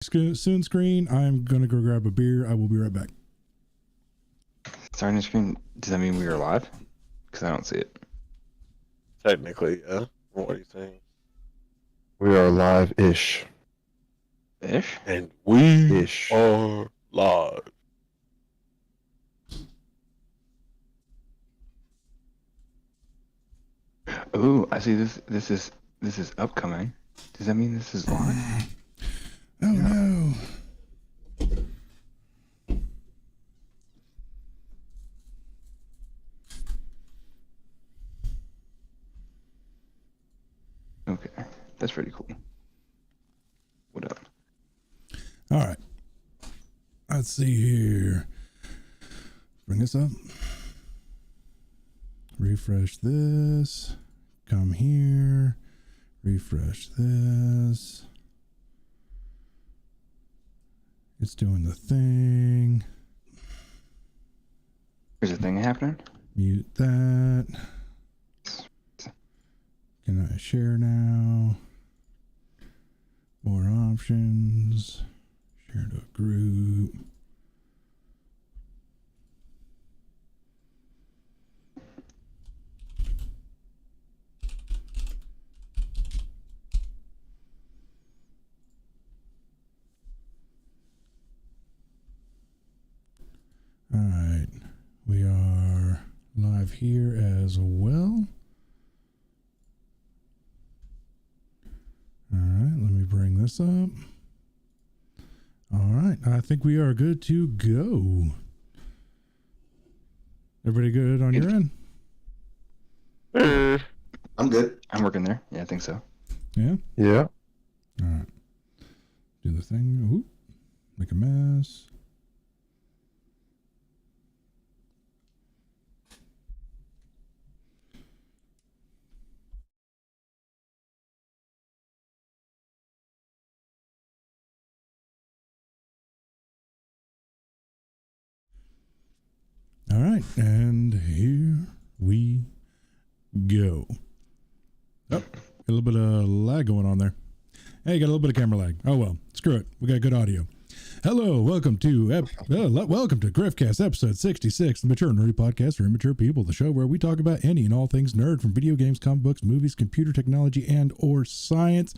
Soon screen. I'm gonna go grab a beer. I will be right back. Starting the screen. Does that mean we are live? Because I don't see it. Technically, yeah. What are you saying? We are live-ish. Ish? And we Ish. are live. Ooh, I see this. This is upcoming. Does that mean this is live? Oh no. Okay, that's pretty cool. What up? All right. Let's see here. Bring this up. Refresh this. Come here. Refresh this. It's doing the thing. There's a thing happening? Mute that. Can I share now? More options. Share to a group. All right, we are live here as well. All right, let me bring this up. All right, I think we are good to go. Everybody good on your end? I'm good. I'm working there. Yeah, I think so. Yeah? Yeah. All right. Do the thing. Ooh, make a mess. All right, and here we go. Oh, got a little bit of lag going on there. Hey, got a little bit of camera lag. Oh well, screw it. We got good audio. Hello, welcome to Griffcast episode 66, the Mature Nerdy Podcast for immature people, the show where we talk about any and all things nerd, from video games, comic books, movies, computer technology, and or science.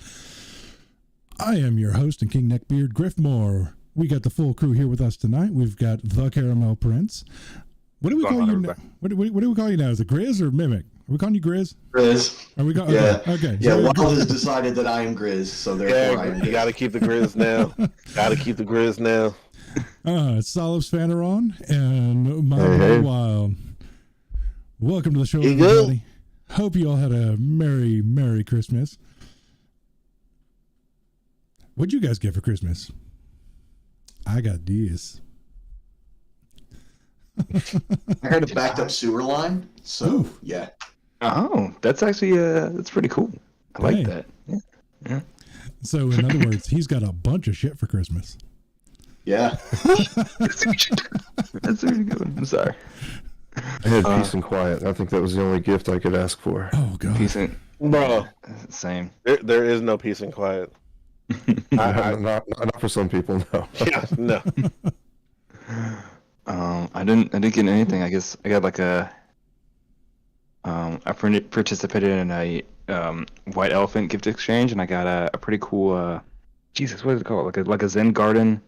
I am your host and King Neckbeard, Griffmore. We got the full crew here with us tonight. We've got the Caramel Prince. What do we call you now? What do we call you now? Is it Grizz or Mimic? Are we calling you Grizz? Grizz. Are we calling? Yeah. Okay. Yeah, So Wild has decided that I am Grizz, so therefore I am You Grizz. gotta keep the grizz now. Gotta keep the grizz now. it's Solus Fanaron and my Hey, boy hey. Wild. Welcome to the show, You good? everybody. Hope you all had a merry Christmas. What'd you guys get for Christmas? I got this. I heard a backed up sewer line, so Ooh. yeah. Oh, that's actually that's pretty cool. I like Hey. that. Yeah. So in other words, he's got a bunch of shit for Christmas. Yeah. That's a really good one. I'm sorry. I had peace and quiet. I think that was the only gift I could ask for. Oh god. Decent. Bro, Same. there is no peace and quiet. Not for some people, no. Yeah, no. I didn't get anything. I guess I got like I participated in a white elephant gift exchange, and I got a pretty cool Jesus, what is it called? Like a Zen garden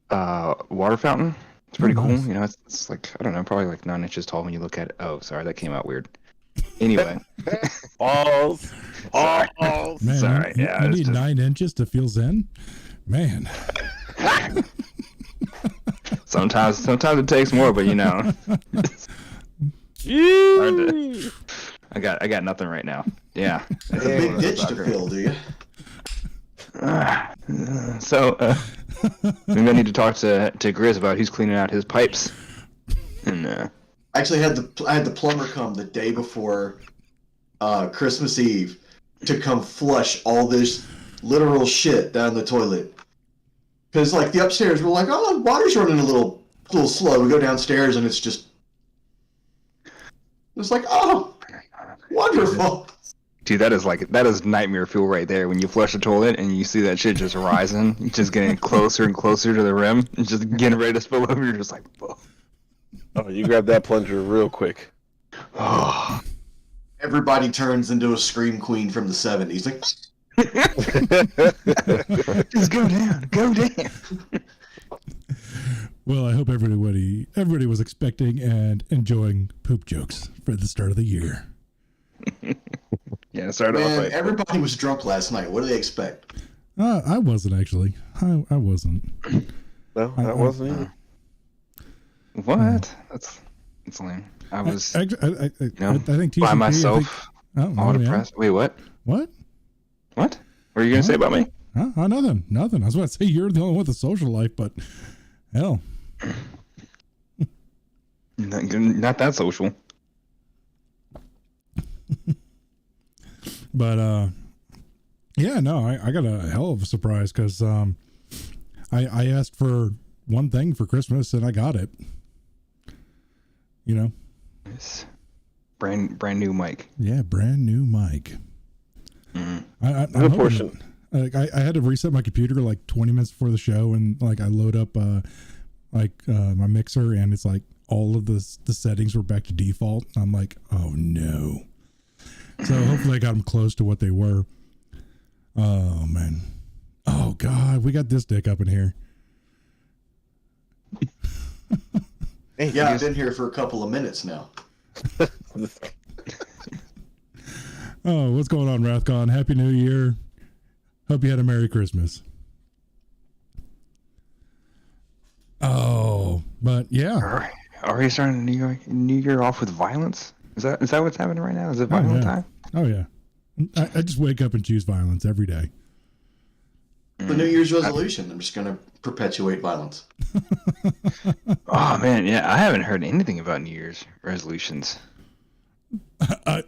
water fountain. It's pretty cool. Nice. You know, it's like, I don't know, probably like 9 inches tall when you look at it. Oh, sorry, that came out weird. Anyway. Balls. Sorry. Balls. Man, Sorry, you, yeah, you it's need just- 9 inches to feel zen? Man. Sometimes it takes more, but you know. Yee. I got nothing right now. Yeah. It's a big ditch to fill, do you? So maybe I need to talk to Grizz about who's cleaning out his pipes. And I actually had the plumber come the day before Christmas Eve to come flush all this literal shit down the toilet. Because like the upstairs, we're like, oh, water's running a little slow. We go downstairs and it's like, oh, wonderful. Dude, that is nightmare fuel right there. When you flush the toilet and you see that shit just rising, just getting closer and closer to the rim, and just getting ready to spill over. You're just like, whoa. Oh, you grab that plunger real quick. Oh. Everybody turns into a scream queen from the 70s. Like, just go down, go down. Well, I hope everybody was expecting and enjoying poop jokes for the start of the year. Yeah, start off. man, everybody was drunk last night. What do they expect? I wasn't actually. I wasn't. No, that wasn't either. What? That's lame. I was I think TCP, by myself, all depressed. Wait, what? What? What? What were you gonna say about me? Nothing. I was about to say you're the only one with a social life, but hell, not that social. But yeah, no, I got a hell of a surprise because I asked for one thing for Christmas and I got it. You know, Nice. Brand new mic. yeah, brand new mic. Mm-hmm. I'm Good hoping portion. that- I had to reset my computer like 20 minutes before the show, and like I load up my mixer, and it's like all of the settings were back to default. I'm like, oh no. So hopefully I got them close to what they were. Oh man. Oh God, we got this dick up in here. Hey, Yeah, I've been here for a couple of minutes now. Oh, what's going on, Rathcon? Happy New Year. Hope you had a Merry Christmas. Oh, but yeah. Are you starting the new year off with violence? Is that what's happening right now? Is it violent time? Oh yeah. I just wake up and choose violence every day. The New Year's resolution. I'm just going to perpetuate violence. Oh man, yeah, I haven't heard anything about New Year's resolutions.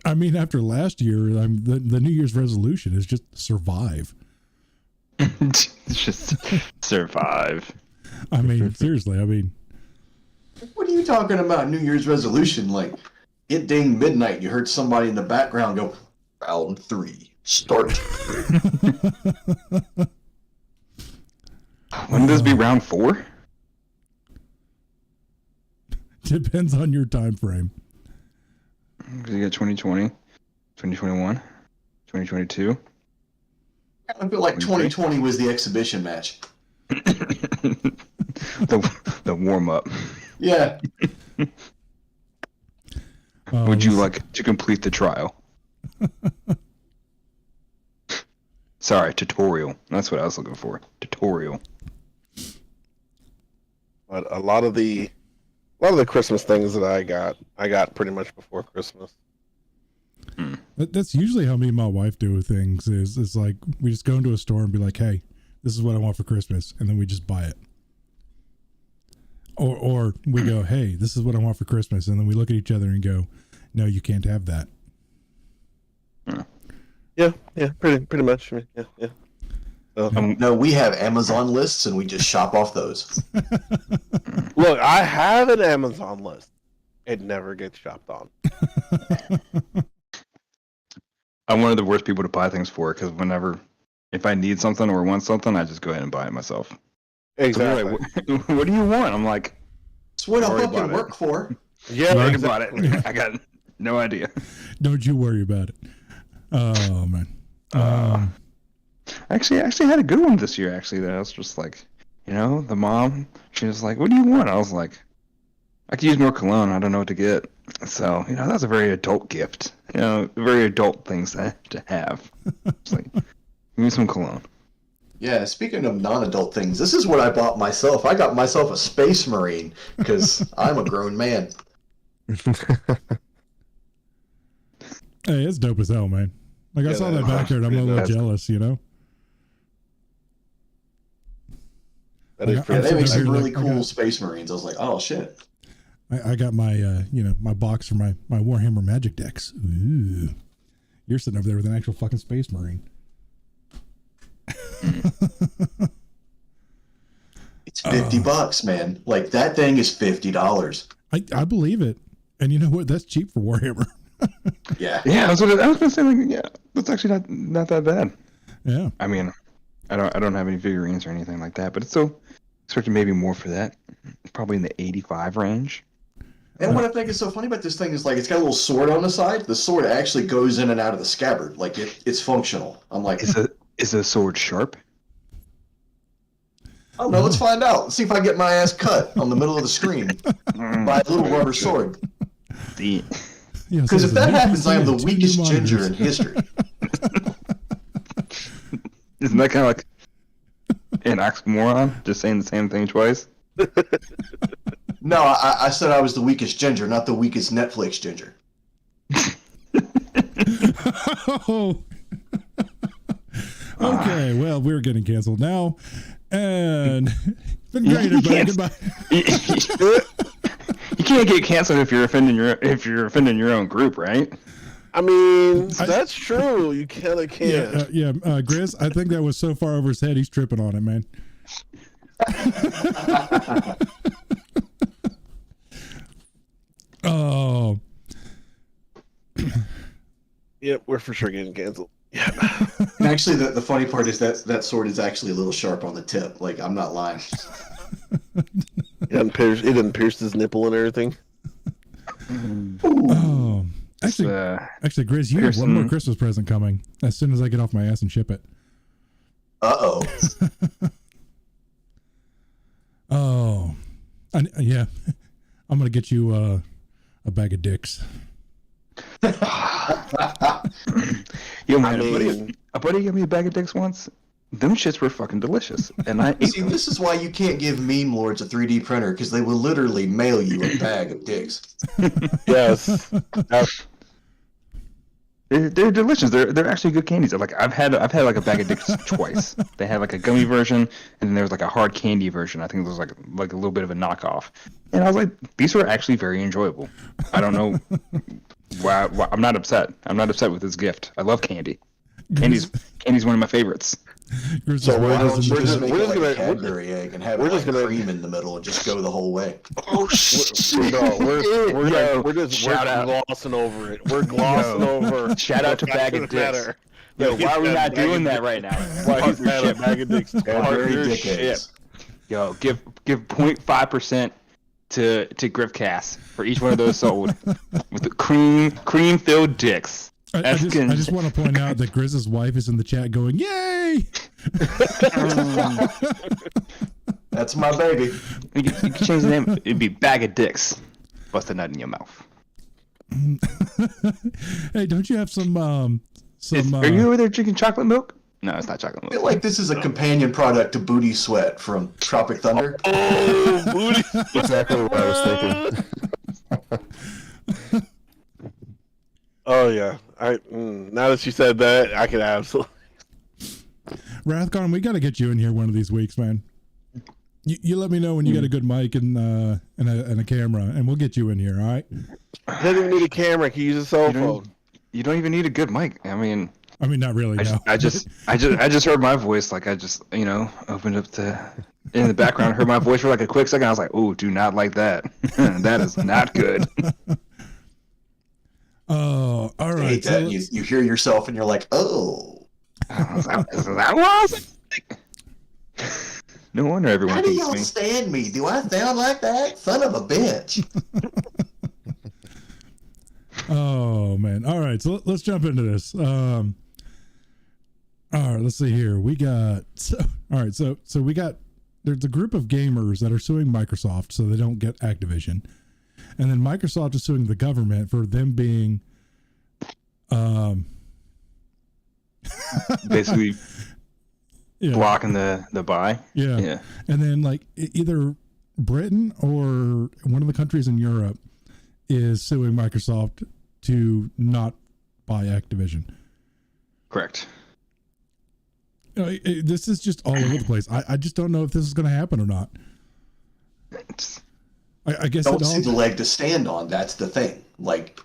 I mean, after last year, the New Year's resolution is just survive. Just survive. I mean, seriously. I mean, What are you talking about, New Year's resolution? Like, it dinged midnight. You heard somebody in the background go, round 3, start. Wouldn't this be round 4? depends on your time frame. Because you got 2020, 2021, 2022. I feel like 2020 was the exhibition match. the warm up. Yeah. Would you like to complete the trial? Sorry, tutorial. That's what I was looking for. Tutorial. But a lot of the Christmas things that I got pretty much before Christmas. That's usually how me and my wife do things. Is like we just go into a store and be like, "Hey, this is what I want for Christmas," and then we just buy it. Or we go, "Hey, this is what I want for Christmas," and then we look at each other and go, "No, you can't have that." Yeah, pretty much. Yeah. So, No, we have Amazon lists and we just shop off those. look, I have an Amazon list. It never gets shopped on. I'm one of the worst people to buy things for because if I need something or want something, I just go ahead and buy it myself. So Exactly. they're like, what do you want? I'm like, It's what I Already fucking bought it. work for. Yeah, I already exactly. bought it. I got no idea. Don't you worry about it. Oh man. Actually, I had a good one this year. Actually, that I was just like, the mom. She was like, "What do you want?" I was like, "I could use more cologne. I don't know what to get." So, that's a very adult gift. Very adult things to have. It's like, give me some cologne. Yeah, speaking of non-adult things, this is what I bought myself. I got myself a Space Marine because I'm a grown man. Hey, it's dope as hell, man. Like I Yeah, saw that that- back there and I'm a little that's- jealous, That is Yeah, Yeah, pretty they I'm make sitting some here really like, I cool got- Space Marines. I was like, oh shit. I got my my box for my Warhammer Magic decks. Ooh. You're sitting over there with an actual fucking Space Marine. It's $50, man. Like that thing is $50. I believe it. And you know what? That's cheap for Warhammer. Yeah. Yeah, I was gonna say, like, yeah, that's actually not that bad. Yeah. I mean, I don't have any figurines or anything like that, but it's still expecting maybe more for that. Probably in the 85 range. And what I think is so funny about this thing is, like, it's got a little sword on the side. The sword actually goes in and out of the scabbard. Like, it's functional. I'm like, Is the sword sharp? I don't know. Let's find out. Let's see if I get my ass cut on the middle of the screen by a little rubber sword. Because if that happens, I am the weakest ginger in history. Isn't that kind of like an oxymoron? Just saying the same thing twice? No, I said I was the weakest ginger, not the weakest Netflix ginger. Oh. Okay, well, we're getting canceled now. And it's been great, everybody. Goodbye. You can't get canceled if you're offending your own group, right? I mean, that's true. You kind of can. Yeah, Grizz, I think that was so far over his head, he's tripping on it, man. Oh. Yep, we're for sure getting canceled. Yeah. And actually, the funny part is that sword is actually a little sharp on the tip. Like, I'm not lying. It didn't pierce his nipple and everything. Oh. Actually, Grizz, you have one more Christmas present coming as soon as I get off my ass and ship it. Uh-oh. Oh. Yeah. I'm going to get you a bag of dicks. Yo, man, a buddy gave me a bag of dicks once. Them shits were fucking delicious, and I ate them. This is why you can't give meme lords a 3D printer, because they will literally mail you a bag of dicks. Yes. They're delicious. They're actually good candies. Like I've had like a bag of dicks twice. They had like a gummy version, and then there was like a hard candy version. I think it was like a little bit of a knockoff. And I was like, these were actually very enjoyable. I don't know why I'm not upset. I'm not upset with this gift. I love candy. Candy's one of my favorites. So we're just gonna a Cadbury egg and have cream in the middle and just go the whole way. Oh shit! We're just glossing over it. We're glossing over. Shout out to Bag of Dicks. Yo, why are we not doing that right now? Bag of Dicks. Cadbury dick eggs. Yo, give 0.5% to Griffcast for each one of those sold with the cream filled dicks. I just want to point out that Grizz's wife is in the chat going, "Yay!" That's my baby. You can change the name. It'd be Bag of Dicks. Bust a nut in your mouth. Hey, don't you have some? Are you over there drinking chocolate milk? No, it's not chocolate milk. I feel like this is a companion product to Booty Sweat from Tropic Thunder. Oh, Booty! Exactly what I was thinking. Oh yeah. Now that you said that, I could absolutely. Rathcon, we got to get you in here one of these weeks, man. You let me know when you got a good mic and a camera, and we'll get you in here. All right. He doesn't even need a camera. He can use a cell phone. You don't even need a good mic. I mean, not really. I just heard my voice. Like I just opened up in the background, heard my voice for like a quick second. I was like, "Oh, do not like that. That is not good." Oh, all right. I hate that. You hear yourself and you're like, "Oh, is that was?" No wonder everyone how do hates y'all me. stand me? Do I sound like that? Son of a bitch!" Oh man! All right, so let's jump into this. All right, let's see here. We got so we got there's a group of gamers that are suing Microsoft so they don't get Activision, and then Microsoft is suing the government for them being basically blocking the buy. Yeah. And then like either Britain or one of the countries in Europe is suing Microsoft to not buy Activision. Correct. This is just all over the place. I just don't know if this is going to happen or not. I guess don't see the leg to stand on. That's the thing. Like,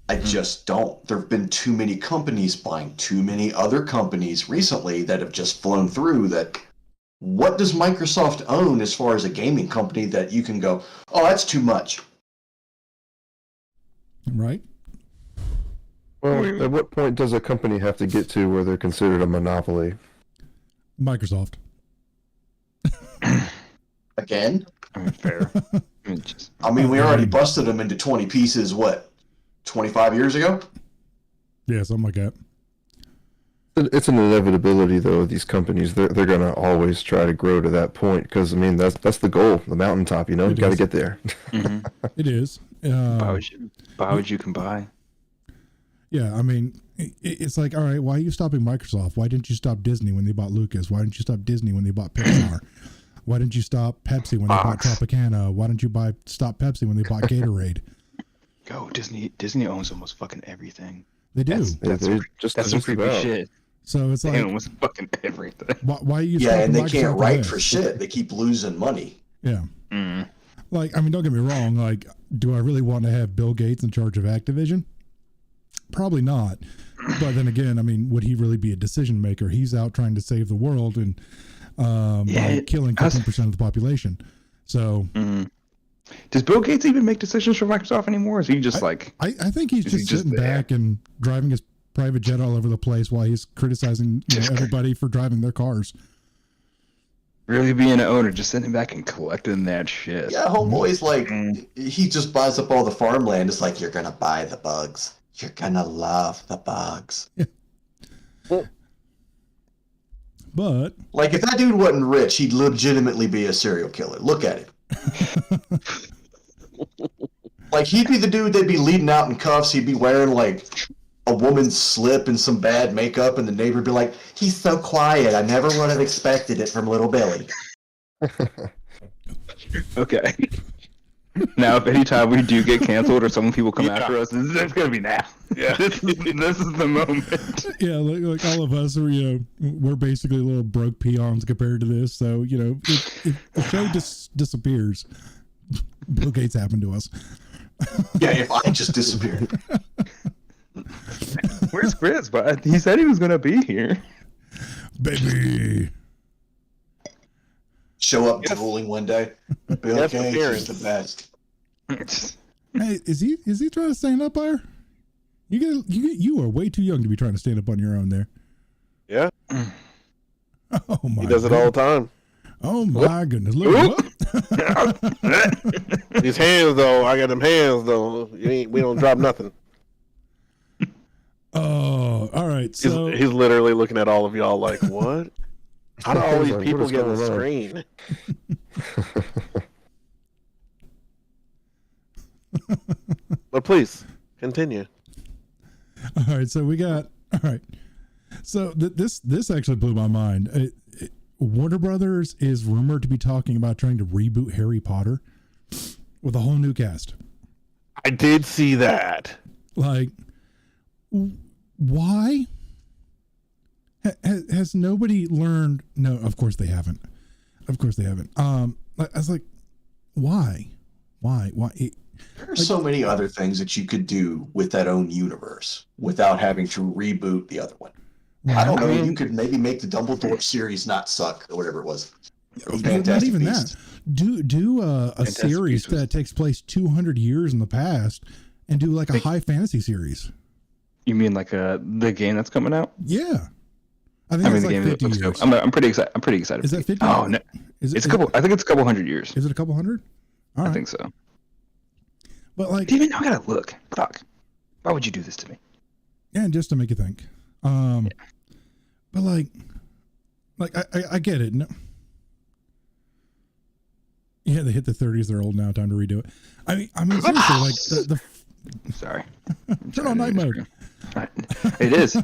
I just don't. There have been too many companies buying too many other companies recently that have just flown through. That what does Microsoft own as far as a gaming company that you can go, oh, that's too much? Right. Well, at what point does a company have to get to where they're considered a monopoly? Microsoft. Again? I mean, fair. I mean, we already busted them into 20 pieces, what, 25 years ago? Yeah, something like that. It's an inevitability, though. These companies, they're gonna always try to grow to that point because I mean that's the goal, the mountaintop. You know, you got to get there. Mhm. It is. Buy what you can buy. Yeah, I mean, it's like, all right, why are you stopping Microsoft? Why didn't you stop Disney when they bought Lucas? Why didn't you stop Disney when they bought Pixar? Why didn't you stop Pepsi when they bought Tropicana? Why didn't you stop Pepsi when they bought Gatorade? Go, Disney owns almost fucking everything. They do. That's some creepy shit. So it's like, They own almost fucking everything. why are you? Yeah, and they Microsoft can't from write this? for shit. They keep losing money. Yeah. Mm. Like, I mean, don't get me wrong. Like, do I really want to have Bill Gates in charge of Activision? Probably not. But then again, I mean, would he really be a decision maker? He's out trying to save the world and by killing 15% of the population. So, does Bill Gates even make decisions for Microsoft anymore? Or is he just I think he's just sitting back and driving his private jet all over the place while he's criticizing everybody for driving their cars. Really being an owner, just sitting back and collecting that shit. Yeah, homeboy's like, he just buys up all the farmland. It's like, you're going to buy the bugs. You're going to love the bugs. Yeah. But like, if that dude wasn't rich, he'd legitimately be a serial killer. Look at him. Like, he'd be the dude they'd be leading out in cuffs. He'd be wearing, like, a woman's slip and some bad makeup, and the neighbor would be like, he's so quiet. I never would have expected it from little Billy. Okay. Now, if any time we do get canceled or some people come after us, it's going to be now. Yeah. This is the moment. yeah, like all of us are, we're basically little broke peons compared to this. So, if the show disappears, Bill Gates happened to us. Yeah, if I just disappeared. Where's Chris? But he said he was going to be here. Baby. Show up drooling one day. Bill Gates is the best. Hey, is he trying to stand up there? You are way too young to be trying to stand up on your own there. Yeah. Oh my! He does it all the time. Oh my goodness! Look. These hands, though, I got them hands, though. We don't drop nothing. Oh, all right. So He's literally looking at all of y'all like, what? How do all these Like, people what is get on the going on? screen? But please, continue. all right. So we got all right. So this actually blew my mind. Warner Brothers is rumored to be talking about trying to reboot Harry Potter with a whole new cast. I did see that. Like, why? Has nobody learned? No, of course they haven't. Of course they haven't. I was like, why? There are so many other things that you could do with that own universe without having to reboot the other one. I don't know. You could maybe make the Dumbledore series not suck or whatever it was. Fantastic Not even Beasts. that. Do a series that takes place 200 years in the past, and do like a high fantasy series. You mean like the game that's coming out? Yeah, I think it's the like game 50 looks years. dope. I'm pretty excited. I'm pretty excited. Is that 50? Oh no, it's a couple. I think it's a couple hundred years. Is it a couple hundred? All right. I think so. But like, Damn it, I gotta look. Fuck. Why would you do this to me? yeah, just to make you think. But like I get it. No. Yeah, they hit the 30s. They're old now. Time to redo it. I mean, seriously, like the Sorry. turn on night mode. It is.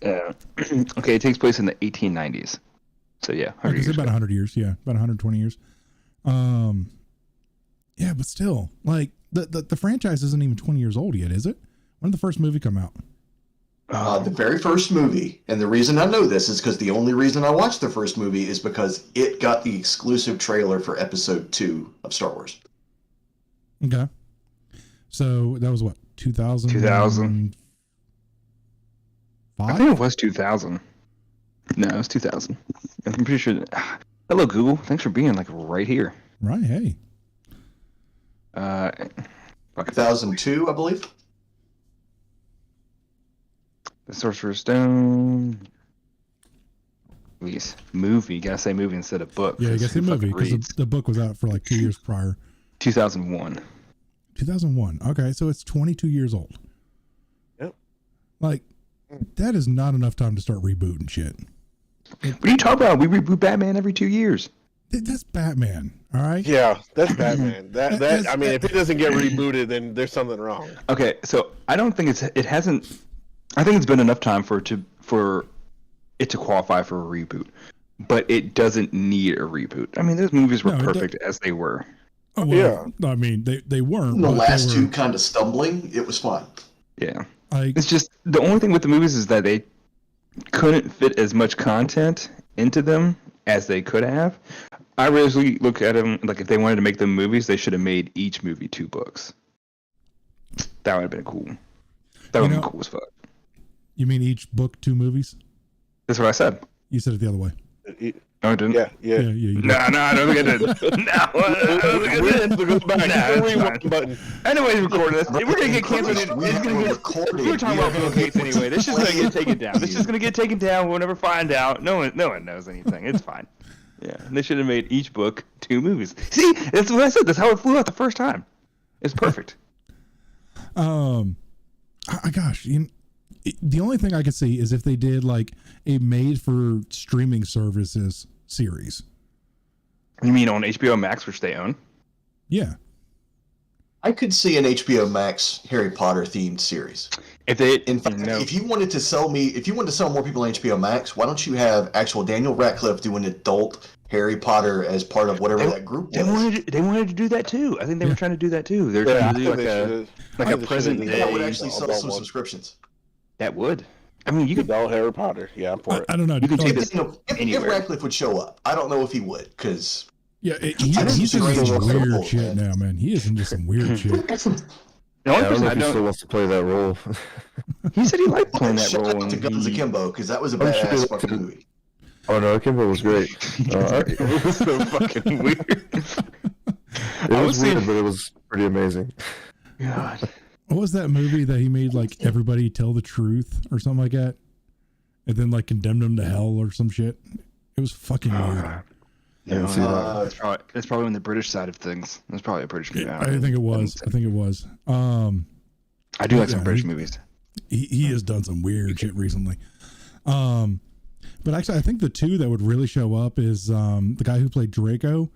Okay, it takes place in the 1890s. So yeah, 100 It's years about ago. 100 years. Yeah, about 120 years. Yeah, but still, like the franchise isn't even 20 years old yet, is it? When did the first movie come out? The very first movie, and the reason I know this is because the only reason I watched the first movie is because it got the exclusive trailer for episode 2 of Star Wars. Okay. So that was what, 2000? 2000. I think it was 2000. No, it was 2000. I'm pretty sure. Hello, Google. Thanks for being like right here. Right. Hey. 2002, I believe. The Sorcerer's Stone. Movie. You gotta say movie instead of book. Yeah, you gotta say who movie fucking because reads? the book was out for like 2 years prior. 2001. 2001. Okay, so it's 22 years old. Yep. Like, that is not enough time to start rebooting shit. What are you talking about? We reboot Batman every 2 years. That's Batman, all right? Yeah, that's Batman. That I mean, if it doesn't get rebooted, then there's something wrong. Okay, so I don't think it hasn't. I think it's been enough time for it to qualify for a reboot, but it doesn't need a reboot. I mean, those movies were No, it perfect as they were. Oh, well, I mean, they weren't. The but last they were, two kind of stumbling, it was fine. Yeah, like, it's just the only thing with the movies is that they couldn't fit as much content into them as they could have. I really look at them like if they wanted to make them movies, they should have made each movie 2 books. That would have been cool. That would have been cool as fuck. You mean each book 2 movies? That's what I said. You said it the other way. No, I didn't. Yeah. You did. No, I don't think I did. No, I don't think I did. Go back. Nah, it's Rewind fine. button. Anyways, recording this. We're gonna get canceled. It's gonna get recorded. We were talking about Bill Gates anyway. This is gonna get taken down. This is gonna get taken down. We'll never find out. No one knows anything. It's fine. Yeah, they should have made each book 2 movies. See, that's what I said. That's how it flew out the first time. It's perfect. Gosh, the only thing I could see is if they did like a made for streaming services series. You mean on HBO Max, which they own? Yeah. I could see an HBO Max Harry Potter themed series. If they, In fact, if you wanted to sell more people on HBO Max, why don't you have actual Daniel Radcliffe doing adult Harry Potter as part of whatever that group they was? wanted to do that too. I think they were trying to do that too. They're trying to do like a present day. That would actually sell some subscriptions. That would. I mean, you could. Adult Harry Potter. Yeah, I'm for it. I don't know. You could take this If anywhere. Radcliffe would show up, I don't know if he would, because He's I don't into some think he's weird old, shit now, man. He is into some weird shit. The only I don't person know I if he still don't. wants to play that role. He said he liked playing that shout role. out to Guns and Akimbo, because that was a I'm sure badass he fucking liked movie. Oh no, Kimbo was great. It was so fucking weird. It was weird, but it was pretty amazing. God. What was that movie that he made, like Everybody Tell the Truth or something like that? And then like condemned him to hell or some shit. It was fucking weird. No, see that. that's probably on the British side of things. That's probably a British movie. I think it was. I think it was. I do like some yeah, British movies. He has done some weird shit recently. But actually, I think the 2 that would really show up is the guy who played Draco,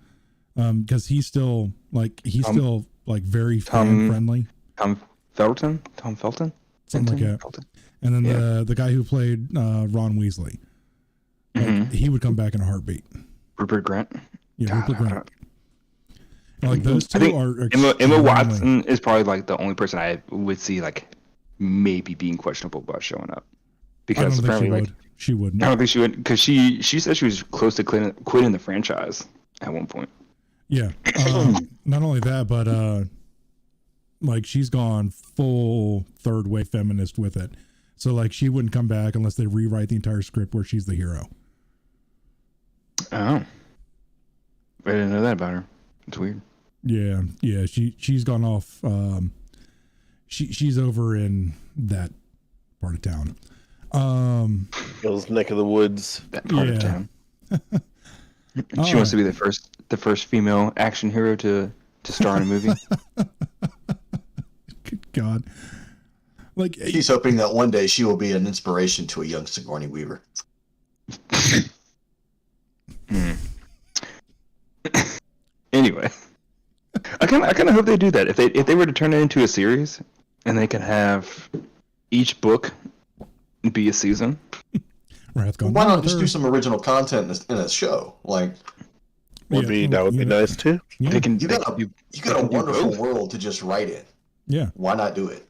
because he's still very fan friendly. Tom Felton? Something like that. Felton. And then the guy who played Ron Weasley, he would come back in a heartbeat. Rupert Grint. Yeah, God, Rupert Grint. Like those I 2 think are Emma extremely- Watson is probably like the only person I would see like maybe being questionable about showing up, I because don't think apparently like she wouldn't. I don't think she would, because she said she was close to quitting the franchise at one point. Yeah. Not only that, but like she's gone full third wave feminist with it. So like she wouldn't come back unless they rewrite the entire script where she's the hero. Oh, I didn't know that about her. It's weird. Yeah. She's gone off. She's over in that part of town. Those neck of the woods. That part of Yeah. town. She wants to be the first female action hero to star in a movie. Good God. Like She's hoping that one day she will be an inspiration to a young Sigourney Weaver. Anyway, I kind of hope they do that. If they were to turn it into a series, and they can have each book be a season. Wrath gone. Why not just do some original content in a show? Like, That would be nice too. Yeah. They can. you they got can do- a can do wonderful both. world to just write in. Yeah. Why not do it?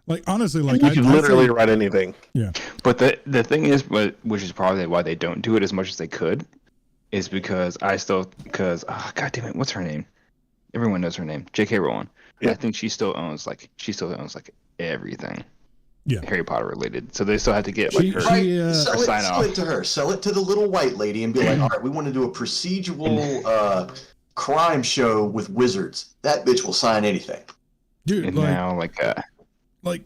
Like honestly, like You I'd can say- literally write anything. Yeah. But the thing is, which is probably why they don't do it as much as they could, is because God damn it, what's her name? Everyone knows her name, J.K. Rowling. Yeah. I think she still owns everything. Yeah. Harry Potter related. So they still have to get like She- her. she- Sell sign off. it to her. Sell it to the little white lady and be like, all right, we want to do a procedural crime show with wizards. That bitch will sign anything. Dude, And like, now like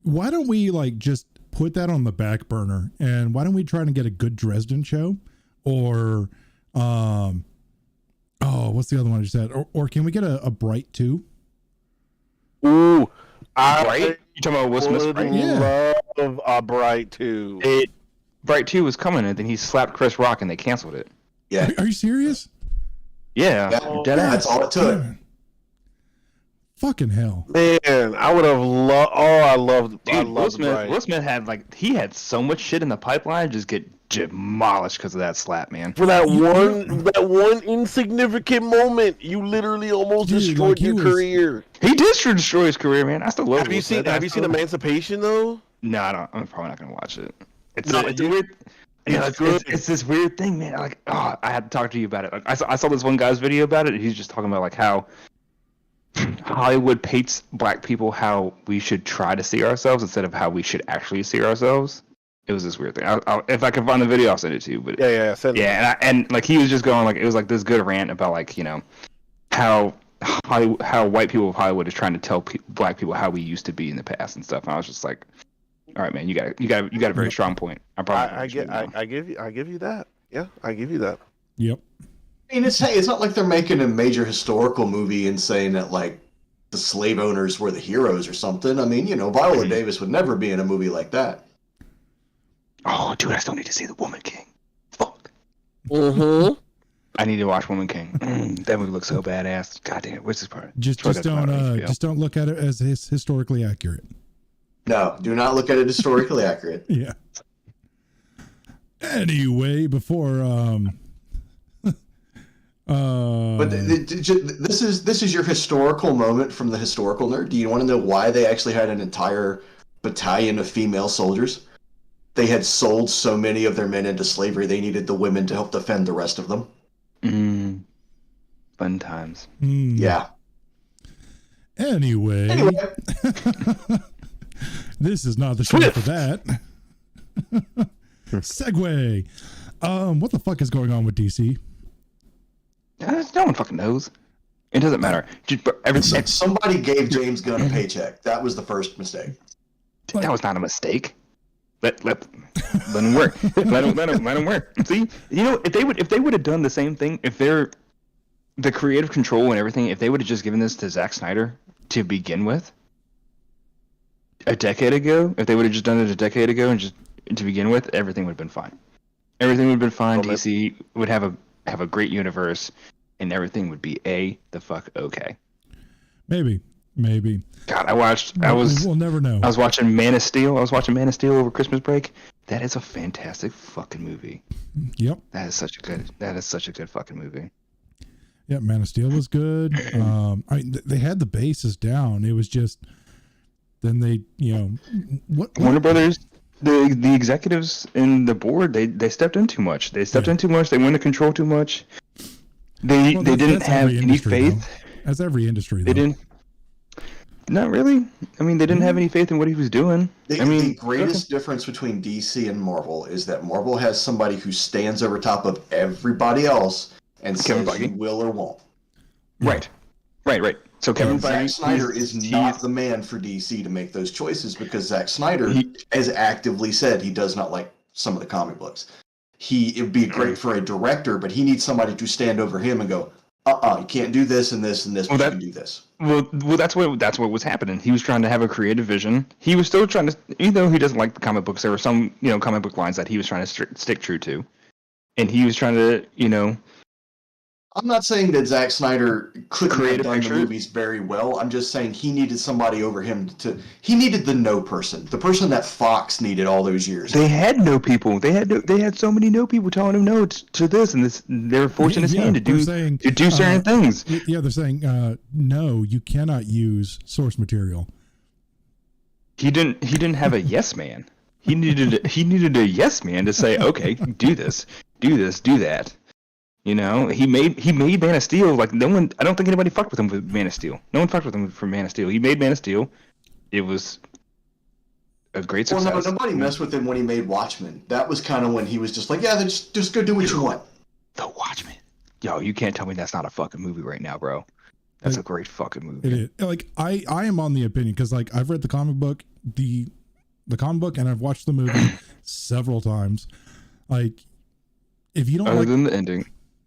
why don't we like just put that on the back burner, and why don't we try to get a good Dresden show, or what's the other one I just said, or can we get a Bright 2? Ooh, Bright? You talking about Will Smith's would Bright? Yeah. love a Bright 2. Bright 2 was coming, and then he slapped Chris Rock, and they canceled it. Yeah, Are you serious? Yeah, dead that's ass. all it took. Fucking hell. Man, I would have loved. Oh, I loved Will Smith, Bright. Will Smith had so much shit in the pipeline just get demolished because of that slap, man. For that one insignificant moment, you literally almost Dude, destroyed like, he your was- career. He did destroy his career, man. I still love. Have you Will seen Smith. Have you seen Emancipation though? No, I don't. I'm probably not gonna watch it. It's No, a weird. it's good. It's this weird thing, man. Like, I had to talk to you about it. Like, I saw this one guy's video about it. And he's just talking about like how Hollywood paints black people how we should try to see ourselves instead of how we should actually see ourselves. It was this weird thing. If I can find the video, I'll send it to you. But Send it. yeah, and like he was just going like it was like this good rant about like how white people of Hollywood is trying to tell black people how we used to be in the past and stuff. And I was just like, all right, man, you got a very strong point. I give you that. Yeah, I give you that. Yep. I mean, it's not like they're making a major historical movie and saying that like the slave owners were the heroes or something. I mean, Viola Davis would never be in a movie like that. Oh, dude, I still need to see The Woman King. Fuck. Mm-hmm. I need to watch Woman King. That movie looks so badass. God damn it, what's this part? Just don't look at it as historically accurate. No, do not look at it historically accurate. Yeah. Anyway, before But this is your historical moment from the historical nerd. Do you want to know why they actually had an entire battalion of female soldiers? They had sold so many of their men into slavery, they needed the women to help defend the rest of them. Fun times. Yeah. Anyway. This is not the show for that. Segue. What the fuck is going on with DC? No one fucking knows. It doesn't matter. Somebody gave James Gunn a paycheck. That was the first mistake. That was not a mistake. Let him work. let him work. See, if they would have done the same thing, if they're the creative control and everything, if they would have just given this to Zack Snyder to begin with, a decade ago, if they would have just done it a decade ago and just to begin with, everything would have been fine. Everything would have been fine. DC would have a great universe, and everything would be the fuck okay. Maybe. God, We'll never know. I was watching Man of Steel. Over Christmas break. That is a fantastic fucking movie. Yep. That is such a good fucking movie. Yeah, Man of Steel was good. They had the bases down. It was just then they, what Warner Brothers, the executives and the board, they stepped in too much. They stepped in too much. They went to control too much. They didn't have any faith. Though. As every industry, they didn't. Not really. I mean, they didn't have any faith in what he was doing. The greatest difference between DC and Marvel is that Marvel has somebody who stands over top of everybody else and Kevin says Feige. you will or won't. Right. So Kevin Zack Feige, Snyder is not the man for DC to make those choices because Zack Snyder has actively said he does not like some of the comic books. It would be great for a director, but he needs somebody to stand over him and go, you can't do this and this and this, but you can do this. Well, that's what was happening. He was trying to have a creative vision. He was still trying to, even though he doesn't like the comic books, there were some, comic book lines that he was trying to stick true to, and he was trying to, I'm not saying that Zack Snyder couldn't have done picture. the movies very well. I'm just saying he needed somebody over him he needed the no person, the person that Fox needed all those years. They had no people. They had so many no people telling him no to this and this. They were forcing his hand to do certain things. Yeah, they're saying no, you cannot use source material. He didn't have a yes man. He needed a yes man to say, okay, do this, do that. He made Man of Steel. Like no one, I don't think anybody fucked with him with Man of Steel. No one fucked with him for Man of Steel. He made Man of Steel. It was a great success. Well, no, nobody messed with him when he made Watchmen. That was kind of when he was just like, yeah, just go do what you want. The Watchmen. Yo, you can't tell me that's not a fucking movie right now, bro. That's a great fucking movie. It is. Like I am on the opinion because like I've read the comic book. the comic book and I've watched the movie several times. Like, if you don't Other like, than the ending.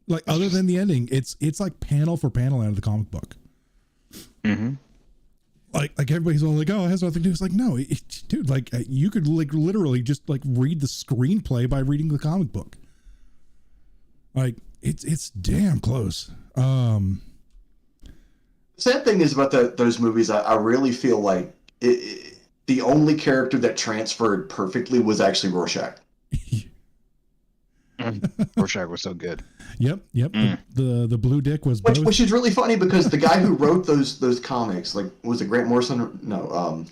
like other than the ending, it's like panel for panel out of the comic book. Mm-hmm. Like everybody's all like, oh, it has nothing to do. It's like, no, dude, like you could like literally just like read the screenplay by reading the comic book. Like it's damn close. The sad thing is about those movies, I really feel like the only character that transferred perfectly was actually Rorschach. Rorschach was so good. Yep. The blue dick was both. Which is really funny because the guy who wrote those comics, like, was it Grant Morrison? No.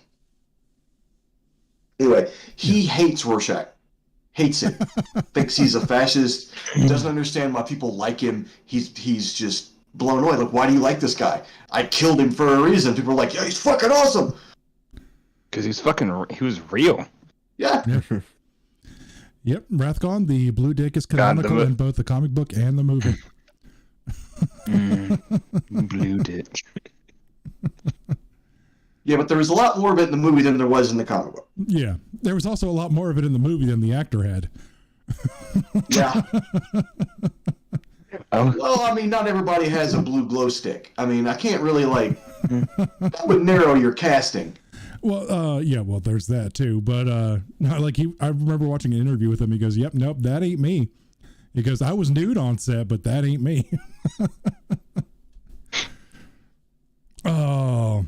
Anyway, he hates Rorschach. Hates him. Thinks he's a fascist. Doesn't understand why people like him. He's just blown away. Like, why do you like this guy? I killed him for a reason. People are like, yeah, he's fucking awesome. Because he was real. Yeah. Yep, Rathgon, the blue dick is canonical in both the comic book and the movie. Blue dick. Yeah, but there was a lot more of it in the movie than there was in the comic book. Yeah, there was also a lot more of it in the movie than the actor had. Yeah. Well, I mean, not everybody has a blue glow stick. I mean, I can't really, like, that would narrow your casting. Well, yeah, well, there's that too. But like I remember watching an interview with him. He goes, "Yep, nope, that ain't me." He goes, "I was nude on set, but that ain't me." Oh,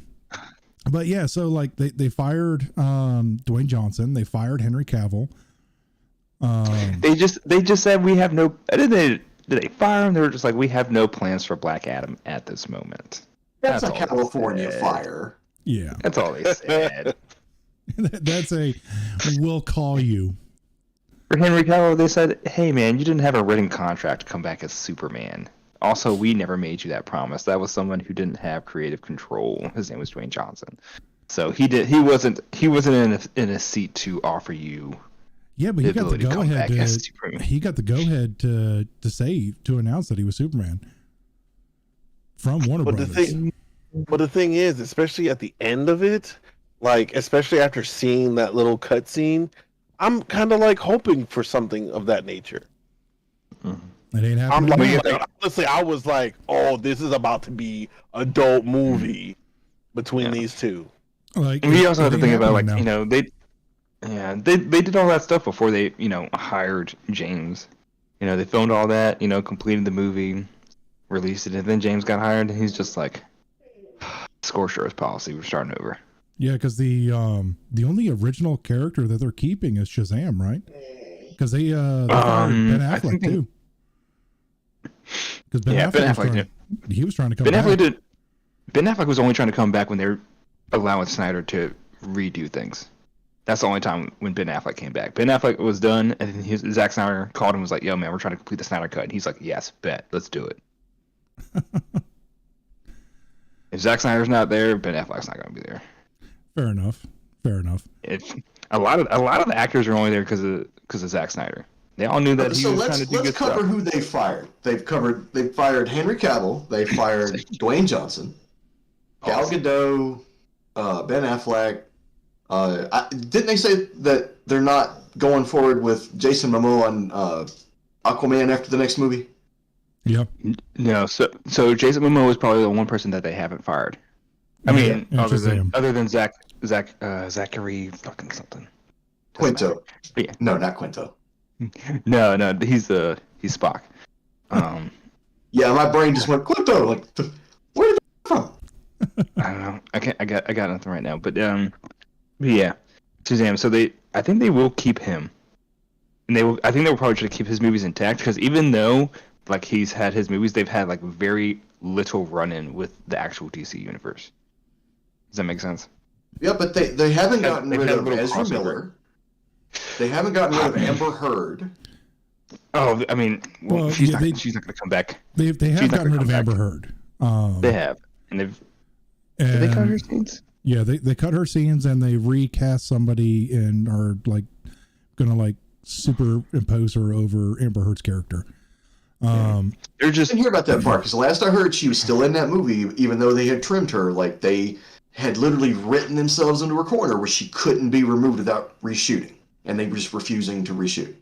but yeah. So like they fired Dwayne Johnson. They fired Henry Cavill. They just said we have no. Did they fire him? They were just like, we have no plans for Black Adam at this moment. That's a California fire. Yeah, that's all they said. That's a we'll call you. For Henry Cavill, they said, hey man, you didn't have a written contract to come back as Superman. Also, we never made you that promise. That was someone who didn't have creative control. His name was Dwayne Johnson. So he wasn't in a seat to offer you. Yeah, but he got the go ahead. He got the go ahead to announce that he was Superman from Warner Brothers. But the thing is, especially at the end of it, like, especially after seeing that little cutscene, I'm kind of like hoping for something of that nature. It ain't happening. Honestly, I was like, oh, this is about to be adult movie between these two. Like, we also have to think about, like, now. You know, they did all that stuff before they, hired James. They filmed all that, completed the movie, released it, and then James got hired, and he's just like, Scorcher's policy, we're starting over. Yeah, because the only original character that they're keeping is Shazam, right? Because they fired Ben Affleck too. Because Ben Affleck was trying to come back. Ben Affleck was only trying to come back when they were allowing Snyder to redo things. That's the only time when Ben Affleck came back. Ben Affleck was done, and then Zack Snyder called him and was like, yo man, we're trying to complete the Snyder Cut. And he's like, yes, bet, let's do it. If Zack Snyder's not there, Ben Affleck's not going to be there. Fair enough. It's a lot of the actors are only there because of Zack Snyder. They all knew that he was trying to do good stuff. Let's cover who they fired. They fired Henry Cavill. They fired Dwayne Johnson, Gal Gadot, Ben Affleck. Didn't they say that they're not going forward with Jason Momoa on Aquaman after the next movie? Yep. No, so Jason Momoa is probably the one person that they haven't fired. I mean, other than Zachary fucking something. Quinto. Yeah. No, not Quinto. No, he's Spock. Yeah, my brain just went Quinto. Like, where did that come from? I don't know. I got nothing right now. But yeah, Shazam. So I think they will keep him, and I think they will probably try to keep his movies intact, because even though like he's had his movies, they've had like very little run-in with the actual DC universe. Does that make sense? Yeah, but they haven't gotten rid of Ezra Miller. They haven't gotten rid of Amber Heard. Oh, I mean, she's not going to come back. They have gotten rid of Amber Heard. They have, and did they cut her scenes? Yeah, they cut her scenes, and they recast somebody and are like going to like superimpose her over Amber Heard's character. They're just. I didn't hear about that part, because last I heard she was still in that movie, even though they had trimmed her. Like, they had literally written themselves into a corner where she couldn't be removed without reshooting, and they were just refusing to reshoot.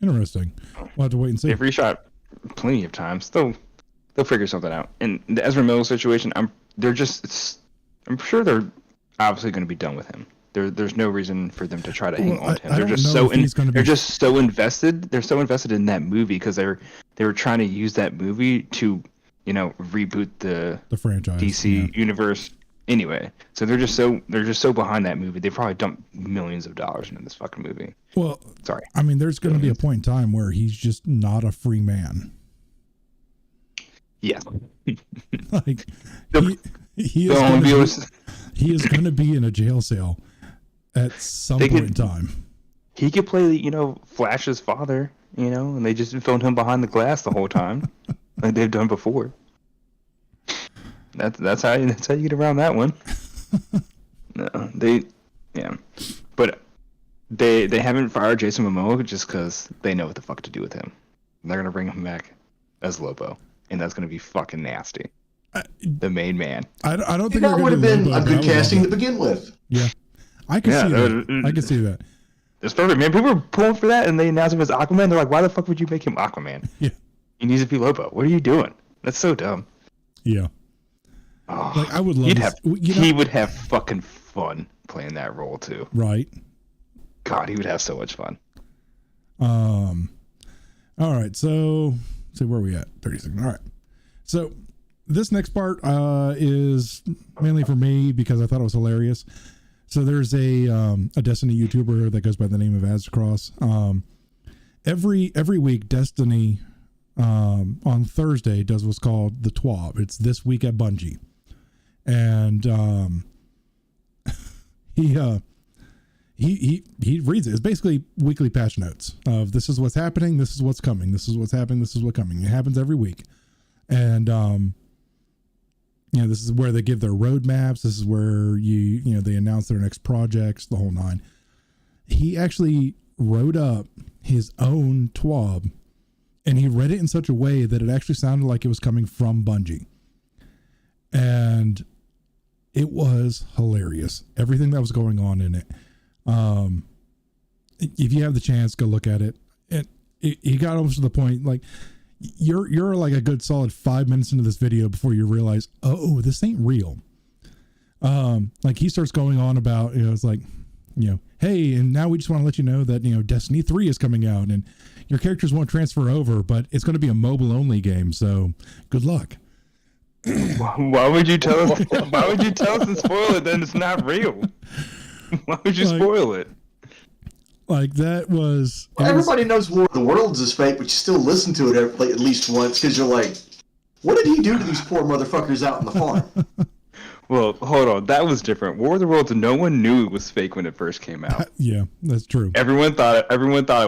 Interesting. We'll have to wait and see. They've reshot plenty of times. They'll figure something out. And the Ezra Miller situation, I'm sure they're obviously going to be done with him. There's no reason for them to try to hang on to him. They're just so invested. They're so invested in that movie because they were trying to use that movie to, reboot the franchise, DC universe. Anyway, so they're just so behind that movie. They probably dumped millions of dollars into this fucking movie. Well, sorry. I mean, there's going to be a point in time where he's just not a free man. Yeah. Like he is going to be in a jail cell at some point in time. He could play, Flash's father, and they just filmed him behind the glass the whole time, like they've done before. That's how you get around that one. No, but they haven't fired Jason Momoa just because they know what the fuck to do with him. They're gonna bring him back as Lobo, and that's gonna be fucking nasty. The main man. I don't think that would have been a good casting to begin with. Yeah, I can see that. I can see that. It's perfect, man. People were pulling for that, and they announced him as Aquaman. They're like, "Why the fuck would you make him Aquaman? Yeah, he needs to be Lobo. What are you doing? That's so dumb." Yeah. Oh, like I would love. He would have fucking fun playing that role too. Right. God, he would have so much fun. All right. So where are we at? 30 seconds. All right. So this next part is mainly for me because I thought it was hilarious. So there's a Destiny YouTuber that goes by the name of Azcross. Every week, Destiny on Thursday does what's called the TWAB. It's This Week at Bungie. And he reads it. It's basically weekly patch notes of this is what's happening, this is what's coming, this is what's happening, this is what's coming. It happens every week. And this is where they give their roadmaps. This is where they announce their next projects, the whole nine. He actually wrote up his own TWAB, and he read it in such a way that it actually sounded like it was coming from Bungie. And it was hilarious. Everything that was going on in it. If you have the chance, go look at it. And he got almost to the point, like, you're like a good solid 5 minutes into this video before you realize, oh, this ain't real. Like he starts going on about, it's like, hey, and now we just want to let you know that, Destiny 3 is coming out and your characters won't transfer over, but it's going to be a mobile only game. So good luck. Why would you tell us? Why would you tell us and spoil it? Then it's not real. Why would you spoil it? Like that was. Everybody knows War of the Worlds is fake, but you still listen to it at least once because you're like, what did he do to these poor motherfuckers out in the farm? Well, hold on. That was different. War of the Worlds, no one knew it was fake when it first came out. Yeah, that's true. Everyone thought it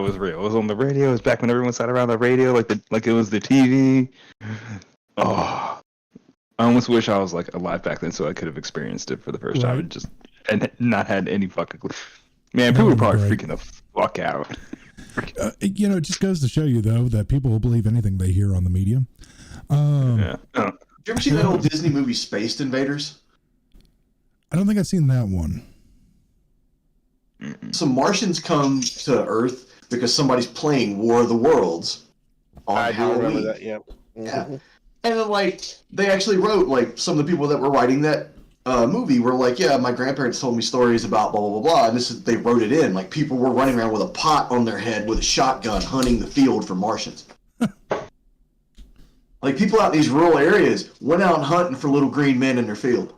was real. It was on the radio. It was back when everyone sat around the radio like it was the TV. Oh, I almost wish I was like alive back then so I could have experienced it for the first time and not had any fucking clue. Man, people were probably freaking the fuck out. It just goes to show you though that people will believe anything they hear on the media. Did you ever see that old Disney movie Space Invaders? I don't think I've seen that one. Some Martians come to Earth because somebody's playing War of the Worlds on Halloween. I remember that, yeah. Mm-hmm. Yeah. And then, they actually wrote, some of the people that were writing that movie were like, yeah, my grandparents told me stories about blah, blah, blah, blah. And they wrote it in. Like, people were running around with a pot on their head with a shotgun hunting the field for Martians. Like, people out in these rural areas went out hunting for little green men in their field.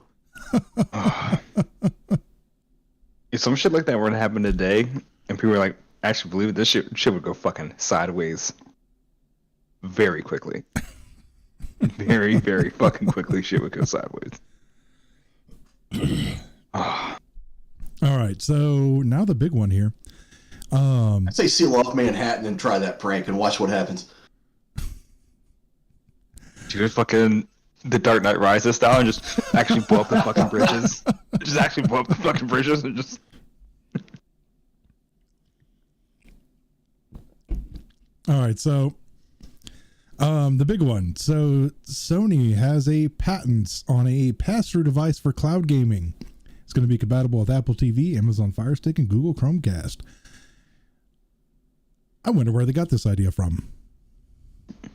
If some shit like that were to happen today, and people were like, actually believe it, this shit would go fucking sideways very quickly. Very, very fucking quickly, shit would go sideways. All right, so now the big one here. I'd say seal off Manhattan and try that prank and watch what happens. Dude, fucking the Dark Knight Rises style and just actually blow up the fucking bridges. Just actually blow up the fucking bridges and just... All right, so The big one. So Sony has a patent on a pass-through device for cloud gaming. It's going to be compatible with Apple TV, Amazon Fire Stick, and Google Chromecast. I wonder where they got this idea from.